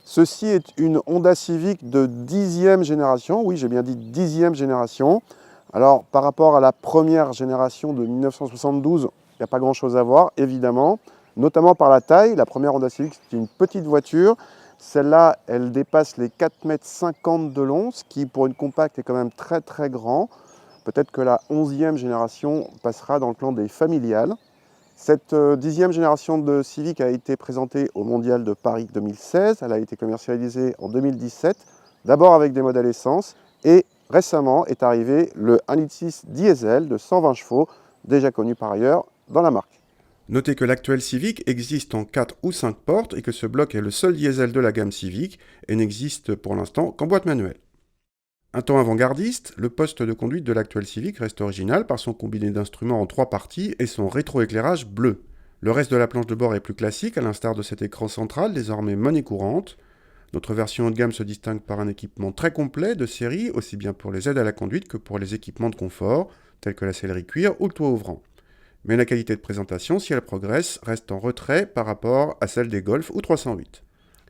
Ceci est une Honda Civic de 10e génération. Oui, j'ai bien dit 10e génération. Alors, par rapport à la première génération de 1972, il n'y a pas grand-chose à voir, évidemment. Notamment par la taille. La première Honda Civic, c'est une petite voiture. Celle-là, elle dépasse les 4,50 m de long, ce qui, pour une compacte, est quand même très très grand. Peut-être que la 11e génération passera dans le clan des familiales. Cette 10e génération de Civic a été présentée au Mondial de Paris 2016. Elle a été commercialisée en 2017, d'abord avec des modèles essence, et récemment est arrivé le 1,6 litre diesel de 120 chevaux, déjà connu par ailleurs dans la marque. Notez que l'actuel Civic existe en 4 ou 5 portes et que ce bloc est le seul diesel de la gamme Civic et n'existe pour l'instant qu'en boîte manuelle. Un temps avant-gardiste, le poste de conduite de l'actuel Civic reste original par son combiné d'instruments en 3 parties et son rétroéclairage bleu. Le reste de la planche de bord est plus classique, à l'instar de cet écran central désormais monnaie courante. Notre version haut de gamme se distingue par un équipement très complet de série, aussi bien pour les aides à la conduite que pour les équipements de confort, tels que la sellerie cuir ou le toit ouvrant. Mais la qualité de présentation, si elle progresse, reste en retrait par rapport à celle des Golf ou 308.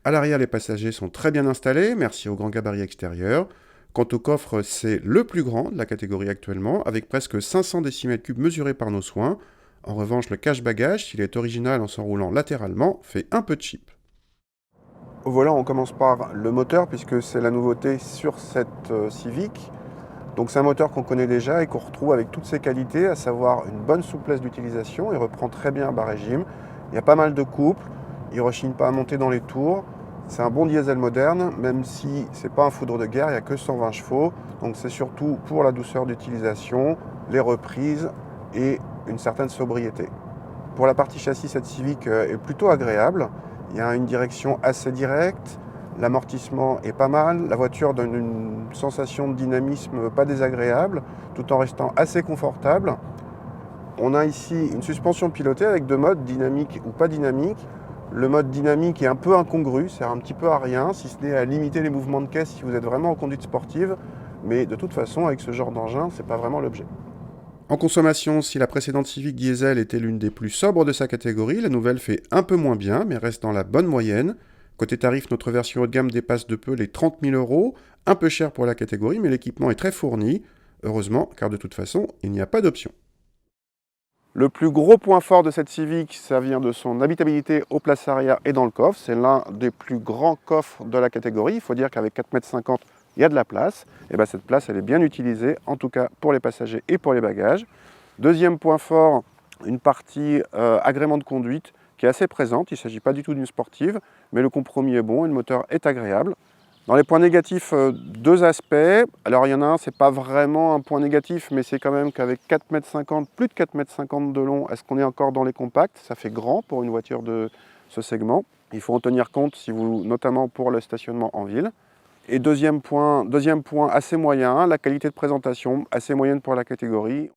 À l'arrière, les passagers sont très bien installés, merci au grand gabarit extérieur. Quant au coffre, c'est le plus grand de la catégorie actuellement, avec presque 500 décimètres cubes mesurés par nos soins. En revanche, le cache-bagages, s'il est original en s'enroulant latéralement, fait un peu cheap. Au volant, on commence par le moteur, puisque c'est la nouveauté sur cette Civic. Donc c'est un moteur qu'on connaît déjà et qu'on retrouve avec toutes ses qualités, à savoir une bonne souplesse d'utilisation. Il reprend très bien un bas régime. Il y a pas mal de couple. Il ne rechigne pas à monter dans les tours. C'est un bon diesel moderne, même si ce n'est pas un foudre de guerre, il n'y a que 120 chevaux. Donc c'est surtout pour la douceur d'utilisation, les reprises et une certaine sobriété. Pour la partie châssis, cette Civic est plutôt agréable. Il y a une direction assez directe. L'amortissement est pas mal, la voiture donne une sensation de dynamisme pas désagréable, tout en restant assez confortable. On a ici une suspension pilotée avec 2 modes, dynamique ou pas dynamique. Le mode dynamique est un peu incongru, sert un petit peu à rien, si ce n'est à limiter les mouvements de caisse si vous êtes vraiment en conduite sportive. Mais de toute façon, avec ce genre d'engin, c'est pas vraiment l'objet. En consommation, si la précédente Civic diesel était l'une des plus sobres de sa catégorie, la nouvelle fait un peu moins bien, mais reste dans la bonne moyenne. Côté tarif, notre version haut de gamme dépasse de peu les 30 000 €, un peu cher pour la catégorie, mais l'équipement est très fourni. Heureusement, car de toute façon, il n'y a pas d'option. Le plus gros point fort de cette Civic, ça vient de son habitabilité aux places arrière et dans le coffre. C'est l'un des plus grands coffres de la catégorie. Il faut dire qu'avec 4,50 m, il y a de la place. Et bien cette place, elle est bien utilisée, en tout cas pour les passagers et pour les bagages. Deuxième point fort, une partie agrément de conduite qui est assez présente. Il ne s'agit pas du tout d'une sportive, mais le compromis est bon et le moteur est agréable. Dans les points négatifs, 2 aspects. Alors il y en a un, c'est pas vraiment un point négatif, mais c'est quand même qu'avec 4,50 m, plus de 4,50 m de long, est-ce qu'on est encore dans les compacts? Ça fait grand pour une voiture de ce segment. Il faut en tenir compte, si vous, notamment pour le stationnement en ville. Et deuxième point assez moyen, la qualité de présentation, assez moyenne pour la catégorie.